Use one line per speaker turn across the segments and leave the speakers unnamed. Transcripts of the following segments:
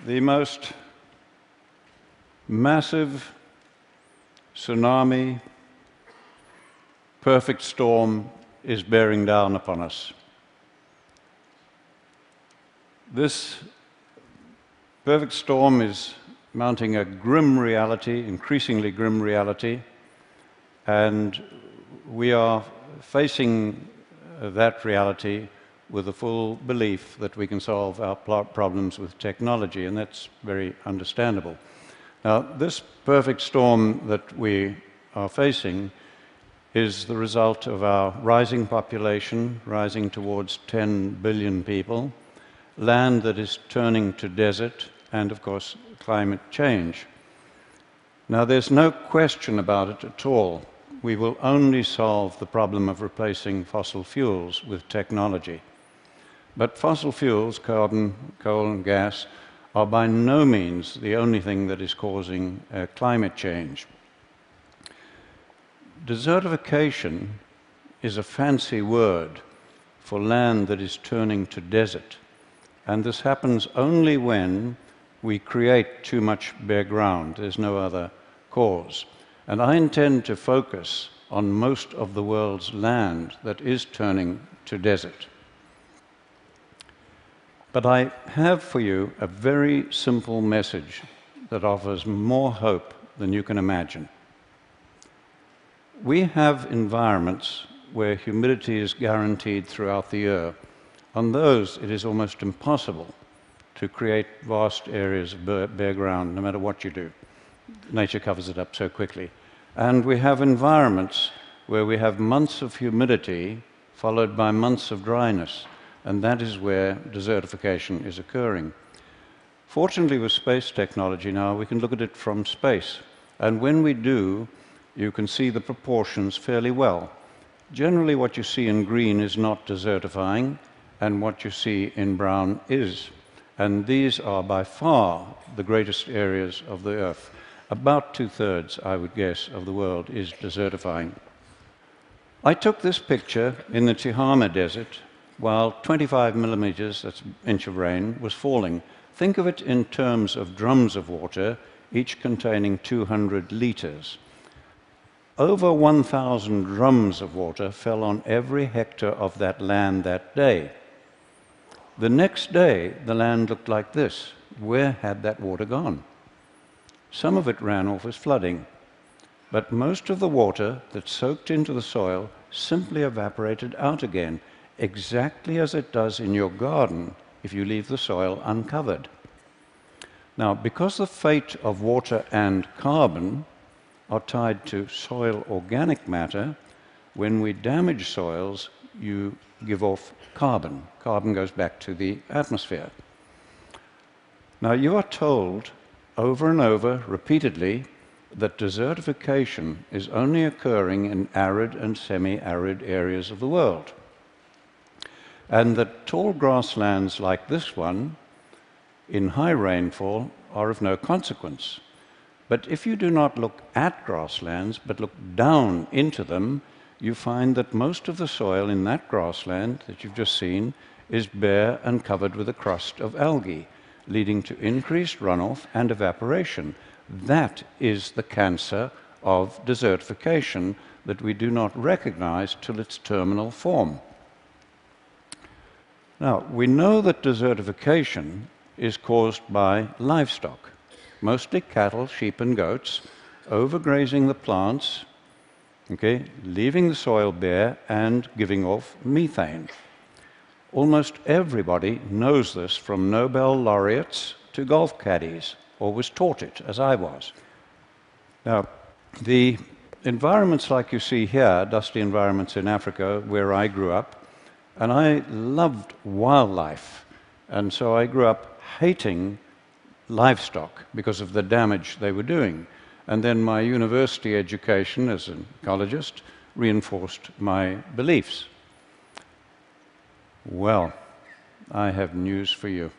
The most massive tsunami, perfect storm is bearing down upon us. This perfect storm is mounting a grim reality, increasingly grim reality, and we are facing that reality with the full belief that we can solve our problems with technology, and that's very understandable. Now, this perfect storm that we are facing is the result of our rising population, rising towards 10 billion people, land that is turning to desert, and of course, climate change. Now, there's no question about it at all. We will only solve the problem of replacing fossil fuels with technology. But fossil fuels, carbon, coal, and gas, are by no means the only thing that is causing climate change. Desertification is a fancy word for land that is turning to desert, and this happens only when we create too much bare ground. There's no other cause. And I intend to focus on most of the world's land that is turning to desert. But I have for you a very simple message that offers more hope than you can imagine. We have environments where humidity is guaranteed throughout the year. On those, it is almost impossible to create vast areas of bare ground, no matter what you do. Nature covers it up so quickly. And we have environments where we have months of humidity followed by months of dryness, and that is where desertification is occurring. Fortunately, with space technology now, we can look at it from space. And when we do, you can see the proportions fairly well. Generally, what you see in green is not desertifying, and what you see in brown is. And these are by far the greatest areas of the Earth. About 2/3, I would guess, of the world is desertifying. I took this picture in the Tehama Desert while 25 millimeters, that's an inch of rain, was falling. Think of it in terms of drums of water, each containing 200 liters. Over 1,000 drums of water fell on every hectare of that land that day. The next day, the land looked like this. Where had that water gone? Some of it ran off as flooding, but most of the water that soaked into the soil simply evaporated out again, exactly as it does in your garden if you leave the soil uncovered. Now, because the fate of water and carbon are tied to soil organic matter, when we damage soils, you give off carbon. Carbon goes back to the atmosphere. Now, you are told over and over, repeatedly, that desertification is only occurring in arid and semi-arid areas of the world, and that tall grasslands like this one, in high rainfall, are of no consequence. But if you do not look at grasslands, but look down into them, you find that most of the soil in that grassland that you've just seen is bare and covered with a crust of algae, leading to increased runoff and evaporation. That is the cancer of desertification that we do not recognize till its terminal form. Now, we know that desertification is caused by livestock, mostly cattle, sheep, and goats, overgrazing the plants, leaving the soil bare and giving off methane. Almost everybody knows this, from Nobel laureates to golf caddies, or was taught it, as I was. Now, the environments like you see here, dusty environments in Africa, where I grew up, and I loved wildlife, and so I grew up hating livestock because of the damage they were doing. And then my university education as an ecologist reinforced my beliefs. Well, I have news for you.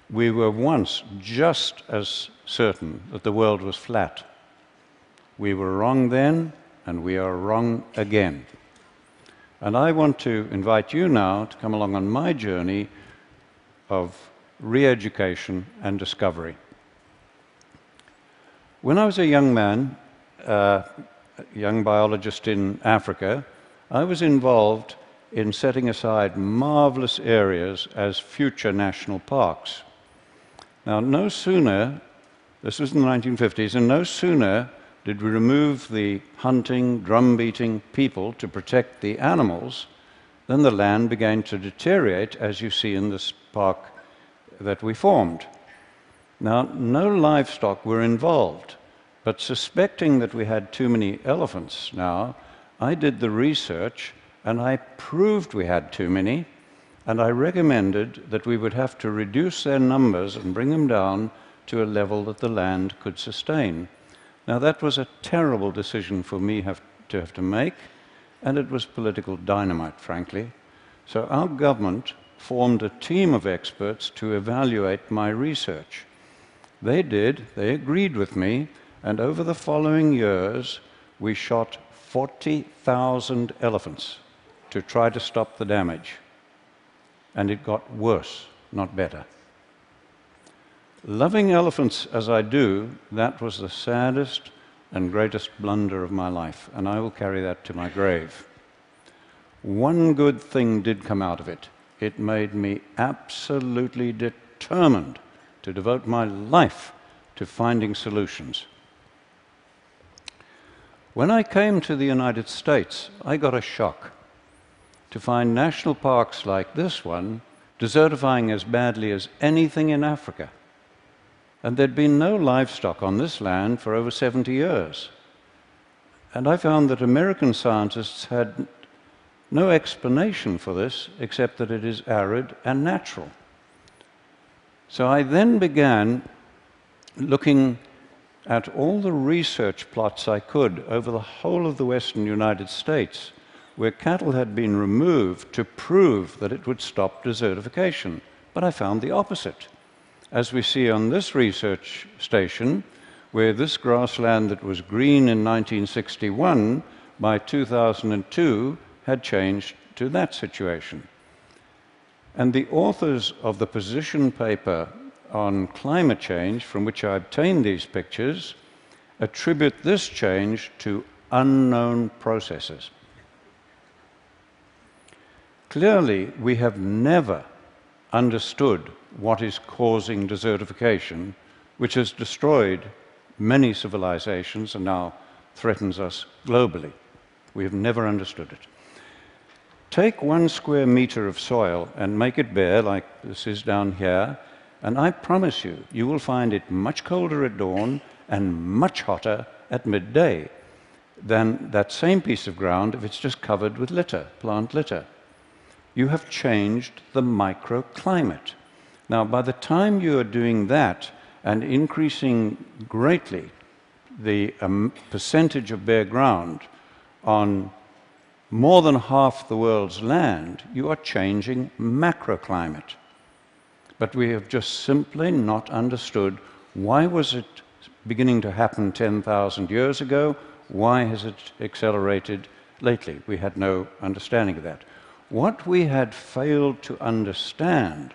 We were once just as certain that the world was flat. We were wrong then, and we are wrong again. And I want to invite you now to come along on my journey of re-education, and discovery. When I was a young man, a young biologist in Africa, I was involved in setting aside marvelous areas as future national parks. Now, no sooner, this was in the 1950s, and no sooner did we remove the hunting, drum-beating people to protect the animals, then the land began to deteriorate, as you see in this park that we formed. Now, no livestock were involved, but suspecting that we had too many elephants now, I did the research and I proved we had too many, and I recommended that we would have to reduce their numbers and bring them down to a level that the land could sustain. Now, that was a terrible decision for me to have to make, and it was political dynamite, frankly. So our government formed a team of experts to evaluate my research. They agreed with me, and over the following years, we shot 40,000 elephants to try to stop the damage. And it got worse, not better. Loving elephants as I do, that was the saddest and greatest blunder of my life, and I will carry that to my grave. One good thing did come out of it. It made me absolutely determined to devote my life to finding solutions. When I came to the United States, I got a shock to find national parks like this one desertifying as badly as anything in Africa. And there'd been no livestock on this land for over 70 years. And I found that American scientists had no explanation for this except that it is arid and natural. So I then began looking at all the research plots I could over the whole of the western United States where cattle had been removed to prove that it would stop desertification. But I found the opposite. As we see on this research station, where this grassland that was green in 1961, by 2002, had changed to that situation. And the authors of the position paper on climate change, from which I obtained these pictures, attribute this change to unknown processes. Clearly, we have never understood what is causing desertification, which has destroyed many civilizations and now threatens us globally. We have never understood it. Take 1 square meter of soil and make it bare, like this is down here, and I promise you, you will find it much colder at dawn and much hotter at midday than that same piece of ground if it's just covered with litter, plant litter. You have changed the microclimate. Now, by the time you are doing that and increasing greatly the percentage of bare ground on more than half the world's land, you are changing macroclimate. But we have just simply not understood why was it beginning to happen 10,000 years ago? Why has it accelerated lately? We had no understanding of that. What we had failed to understand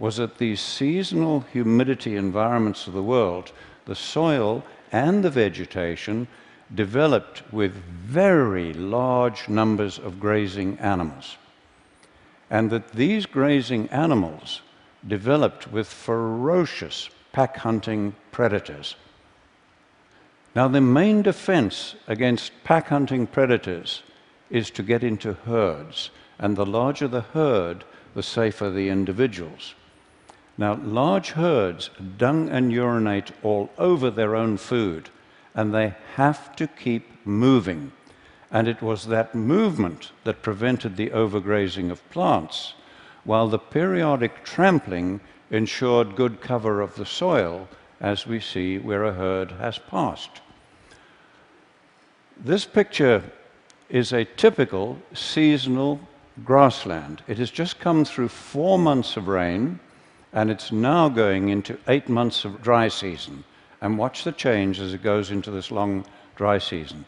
was that these seasonal humidity environments of the world, the soil and the vegetation, developed with very large numbers of grazing animals. And that these grazing animals developed with ferocious pack-hunting predators. Now, the main defense against pack-hunting predators is to get into herds, and the larger the herd, the safer the individuals. Now, large herds dung and urinate all over their own food, and they have to keep moving. And it was that movement that prevented the overgrazing of plants, while the periodic trampling ensured good cover of the soil, as we see where a herd has passed. This picture is a typical seasonal grassland. It has just come through 4 months of rain, and it's now going into 8 months of dry season. And watch the change as it goes into this long dry season.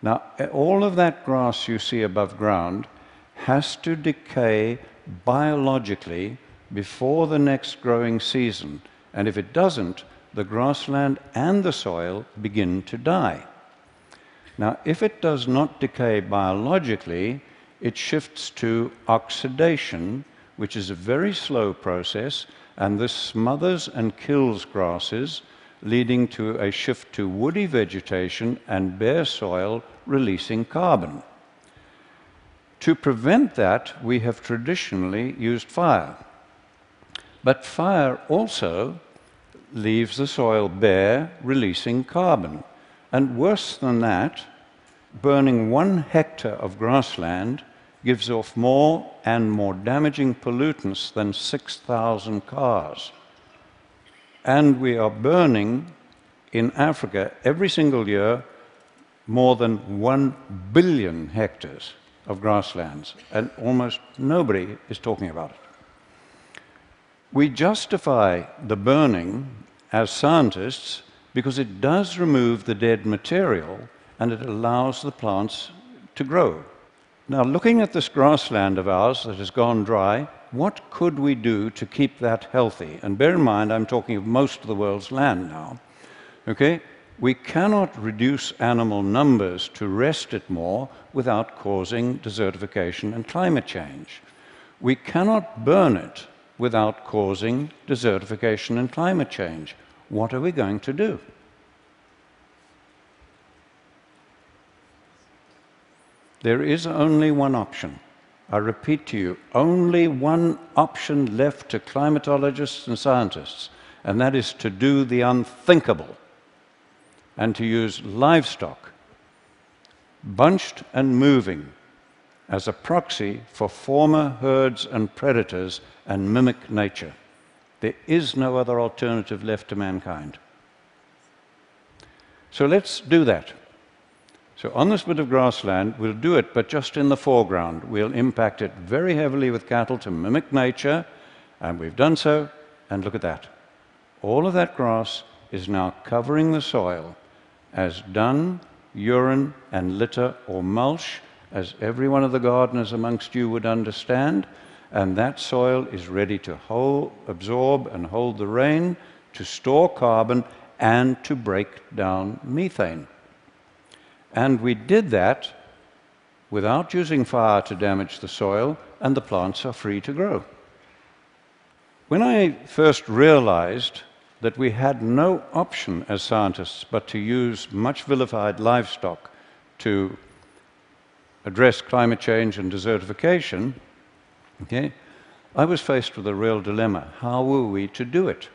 Now, all of that grass you see above ground has to decay biologically before the next growing season, and if it doesn't, the grassland and the soil begin to die. Now, if it does not decay biologically, it shifts to oxidation, which is a very slow process, and this smothers and kills grasses, leading to a shift to woody vegetation and bare soil releasing carbon. To prevent that, we have traditionally used fire. But fire also leaves the soil bare, releasing carbon. And worse than that, burning 1 hectare of grassland gives off more and more damaging pollutants than 6,000 cars. And we are burning in Africa every single year more than 1 billion hectares of grasslands, and almost nobody is talking about it. We justify the burning as scientists because it does remove the dead material and it allows the plants to grow. Now, looking at this grassland of ours that has gone dry, what could we do to keep that healthy? And bear in mind, I'm talking of most of the world's land now. Okay? We cannot reduce animal numbers to rest it more without causing desertification and climate change. We cannot burn it without causing desertification and climate change. What are we going to do? There is only one option. I repeat to you, only one option left to climatologists and scientists, and that is to do the unthinkable and to use livestock, bunched and moving, as a proxy for former herds and predators and mimic nature. There is no other alternative left to mankind. So let's do that. So on this bit of grassland, we'll do it, but just in the foreground. We'll impact it very heavily with cattle to mimic nature, and we've done so, and look at that. All of that grass is now covering the soil as dung, urine, and litter or mulch, as every one of the gardeners amongst you would understand, and that soil is ready to absorb and hold the rain, to store carbon, and to break down methane. And we did that without using fire to damage the soil, and the plants are free to grow. When I first realized that we had no option as scientists but to use much vilified livestock to address climate change and desertification, okay, I was faced with a real dilemma. How were we to do it?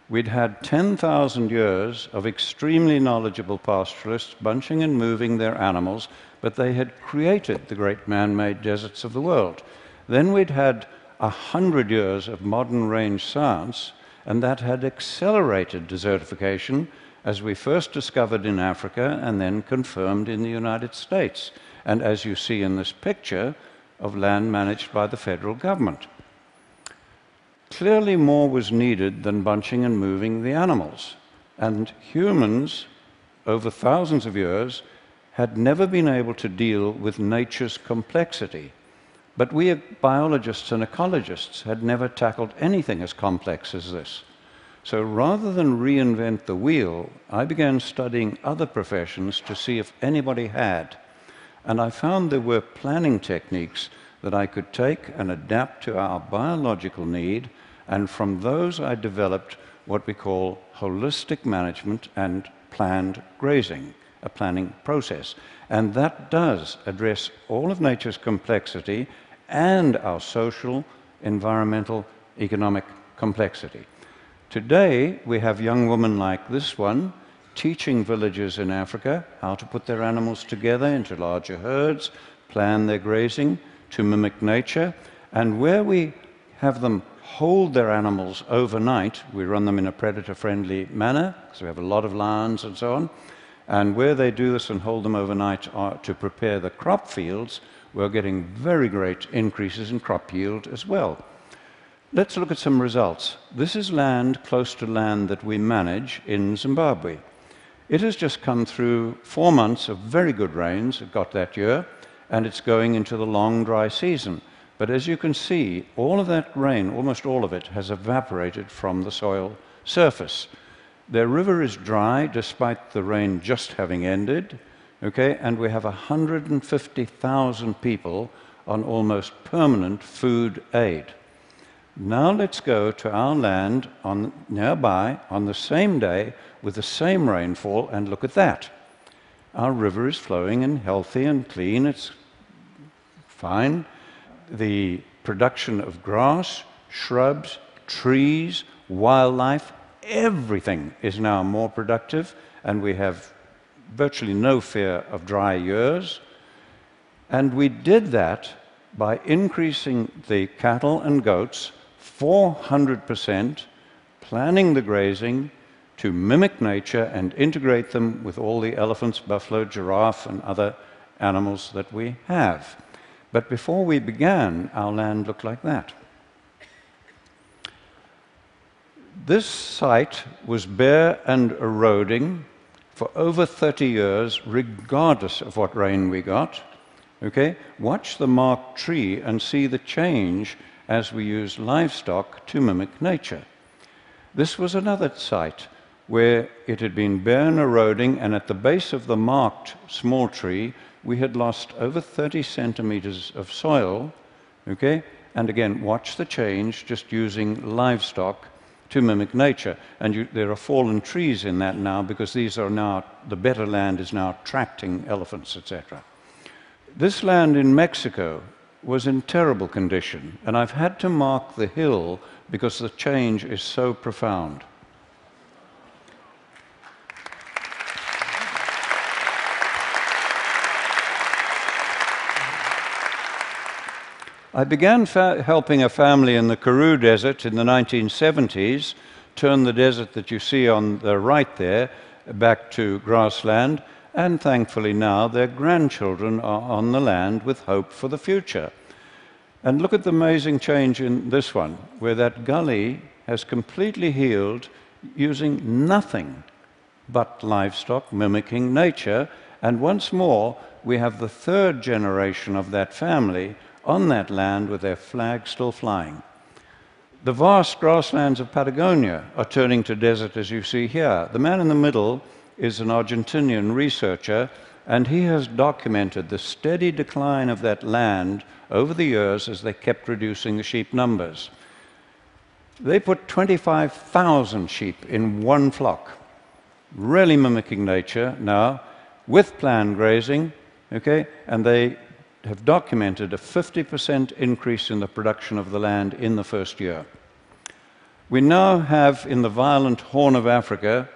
We'd had 10,000 years of extremely knowledgeable pastoralists bunching and moving their animals, but they had created the great man-made deserts of the world. Then we'd had 100 years of modern range science, and that had accelerated desertification, as we first discovered in Africa and then confirmed in the United States, and as you see in this picture of land managed by the federal government. Clearly more was needed than bunching and moving the animals, and humans, over thousands of years, had never been able to deal with nature's complexity. But we biologists and ecologists had never tackled anything as complex as this. So rather than reinvent the wheel, I began studying other professions to see if anybody had. And I found there were planning techniques that I could take and adapt to our biological need, and from those I developed what we call holistic management and planned grazing, a planning process. And that does address all of nature's complexity and our social, environmental, economic complexity. Today, we have young women like this one teaching villagers in Africa how to put their animals together into larger herds, plan their grazing to mimic nature, and where we have them hold their animals overnight, we run them in a predator-friendly manner, because we have a lot of lions and so on, and where they do this and hold them overnight to prepare the crop fields, we're getting very great increases in crop yield as well. Let's look at some results. This is land close to land that we manage in Zimbabwe. It has just come through 4 months of very good rains, it got that year, and it's going into the long dry season. But as you can see, all of that rain, almost all of it, has evaporated from the soil surface. Their river is dry despite the rain just having ended, okay? And we have 150,000 people on almost permanent food aid. Now let's go to our land nearby on the same day with the same rainfall and look at that. Our river is flowing and healthy and clean, it's fine. The production of grass, shrubs, trees, wildlife, everything is now more productive, and we have virtually no fear of dry years. And we did that by increasing the cattle and goats 400%, planning the grazing to mimic nature and integrate them with all the elephants, buffalo, giraffe, and other animals that we have. But before we began, our land looked like that. This site was bare and eroding for over 30 years, regardless of what rain we got. Okay? Watch the marked tree and see the change as we use livestock to mimic nature. This was another site where it had been bare and eroding, and at the base of the marked small tree, we had lost over 30 centimeters of soil. Okay? And again, watch the change just using livestock to mimic nature. And there are fallen trees in that now, because these are now, the better land is now attracting elephants, etc. This land in Mexico was in terrible condition, and I've had to mark the hill because the change is so profound. I began helping a family in the Karoo Desert in the 1970s, turn the desert that you see on the right there back to grassland, and thankfully now their grandchildren are on the land with hope for the future. And look at the amazing change in this one, where that gully has completely healed using nothing but livestock mimicking nature, and once more we have the third generation of that family on that land with their flag still flying. The vast grasslands of Patagonia are turning to desert, as you see here. The man in the middle is an Argentinian researcher, and he has documented the steady decline of that land over the years as they kept reducing the sheep numbers. They put 25,000 sheep in one flock, really mimicking nature now, with planned grazing, okay, and they have documented a 50% increase in the production of the land in the first year. We now have in the violent Horn of Africa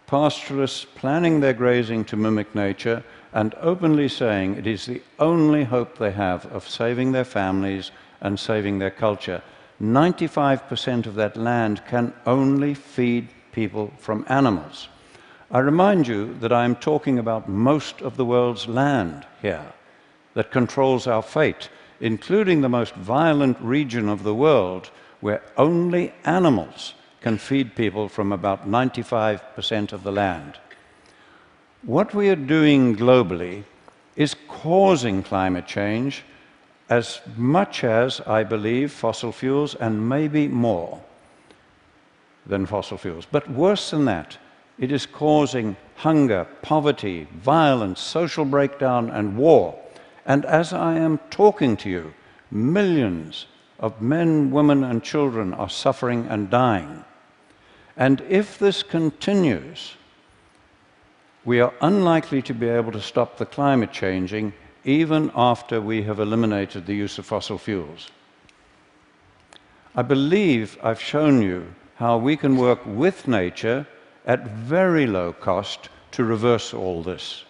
pastoralists planning their grazing to mimic nature and openly saying it is the only hope they have of saving their families and saving their culture. 95% of that land can only feed people from animals. I remind you that I am talking about most of the world's land here that controls our fate, including the most violent region of the world where only animals can feed people from about 95% of the land. What we are doing globally is causing climate change as much as, I believe, fossil fuels, and maybe more than fossil fuels. But worse than that, it is causing hunger, poverty, violence, social breakdown, and war. And as I am talking to you, millions of men, women, and children are suffering and dying. And if this continues, we are unlikely to be able to stop the climate changing even after we have eliminated the use of fossil fuels. I believe I've shown you how we can work with nature at very low cost to reverse all this.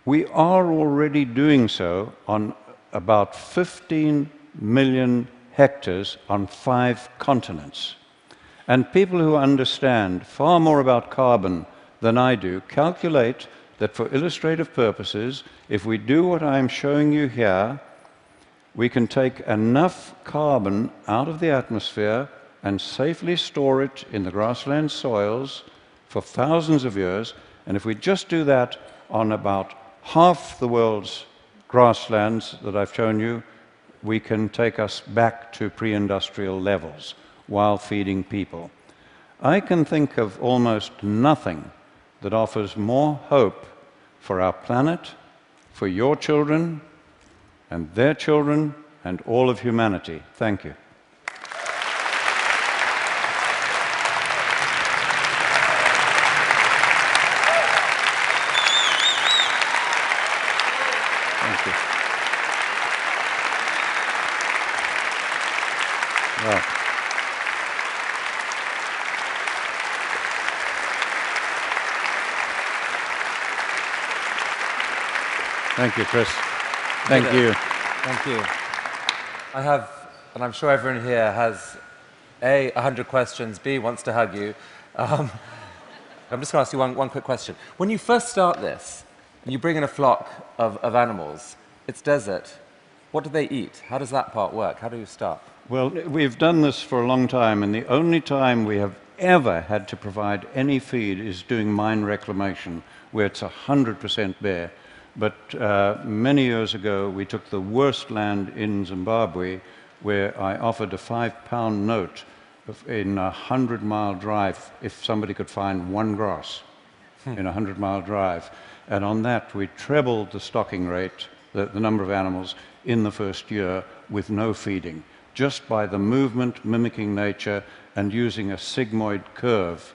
We are already doing so on about 15 million hectares on 5 continents. And people who understand far more about carbon than I do calculate that for illustrative purposes, if we do what I'm showing you here, we can take enough carbon out of the atmosphere and safely store it in the grassland soils for thousands of years. And if we just do that on about half the world's grasslands that I've shown you, we can take us back to pre-industrial levels while feeding people. I can think of almost nothing that offers more hope for our planet, for your children, and their children, and all of humanity. Thank you. Thank you. Well. Thank you, Chris. Thank you.
Thank you. I have, and I'm sure everyone here has, A, 100 questions, B, wants to hug you. I'm just going to ask you one quick question. When you first start this, and you bring in a flock of animals, it's desert, what do they eat? How does that part work? How do you start?
Well, we've done this for a long time, and the only time we have ever had to provide any feed is doing mine reclamation, where it's 100% bare. But many years ago, we took the worst land in Zimbabwe, where I offered a £5 note in a 100-mile drive if somebody could find one grass in a 100-mile drive. And on that, we trebled the stocking rate, the number of animals, in the first year with no feeding, just by the movement, mimicking nature, and using a sigmoid curve,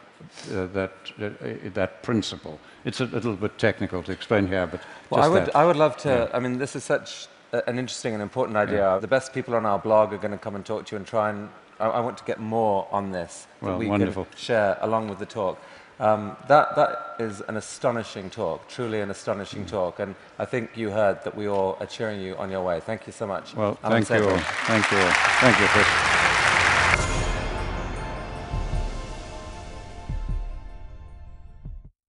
that principle. It's a little bit technical to explain here, but
well, I would love to. Yeah. I mean, this is such an interesting and important idea. Yeah. The best people on our blog are going to come and talk to you and try and. I want to get more on this that we
wonderful.
Can share along with the talk. That is an astonishing talk, truly an astonishing talk, and I think you heard that we all are cheering you on your way. Thank you so much.
Well, thank you all. Thank you all. Thank you, Chris.